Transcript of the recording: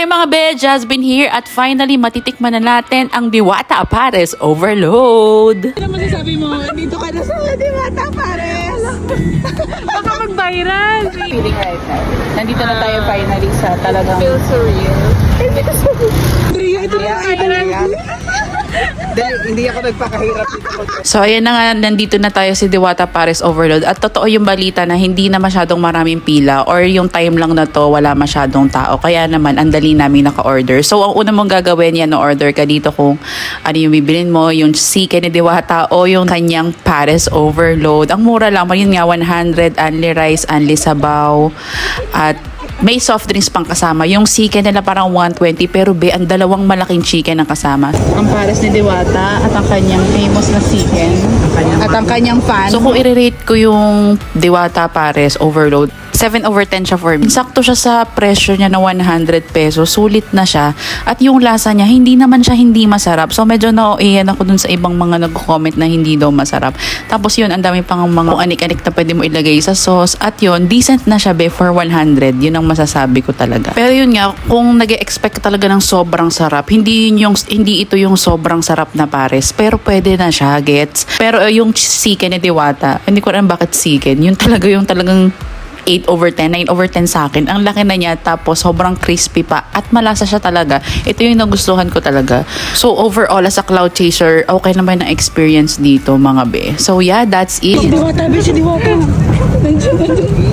Hi mga be, Jasmine here at finally matitikman na natin ang Diwata Pares Overload. Ano masasabi mo? Dito ka na sa Diwata Pares. Baka mag-viral. Feeling right now. Nandito na tayo finally sa talagang... Feels surreal. Dria, ito na idol. Dahil hindi ako nagpakahirap dito. So ayan na nga, nandito na tayo si Diwata Pares Overload at totoo yung balita na hindi na masyadong maraming pila or yung time lang na to wala masyadong tao. Kaya naman ang dali namin naka-order. So ang una mong gagawin yan, order ka dito kung ano yung bibilin mo, yung chicken ni Diwata o yung kanyang Pares Overload. Ang mura lang, yun nga 100, only rice, only sabaw at may soft drinks pang kasama. Yung chicken nila parang 120 pero be, ang dalawang malaking chicken ang kasama. Ang pares ni Diwata at ang kanyang famous na chicken at ang kanyang fan. So kung i-rate ko yung Diwata Pares Overload, 7 over 10 siya for me. Sakto siya sa presyo niya na 100 pesos. Sulit na siya. At yung lasa niya, hindi naman siya hindi masarap. So medyo na-iyan ako dun sa ibang mga nag-comment na hindi daw masarap. Tapos yun, ang dami pang mga anik-anik na pwede mo ilagay sa sauce. At yun, decent na siya be for 100. Yun ang masasabi ko talaga. Pero yun nga, kung nag-expect talaga ng sobrang sarap, hindi ito yung sobrang sarap na pares. Pero pwede na siya, gets? Pero yung chicken ni Diwata, hindi ko alam bakit chicken. Yun talaga yung talagang 8 over 10, 9 over 10 sa akin. Ang laki na niya, tapos sobrang crispy pa at malasa siya talaga. Ito yung nagustuhan ko talaga. So overall, as a cloud chaser, okay naman ang experience dito mga be. So yeah, that's it. Diwata, be si Diwata. Nandiyan.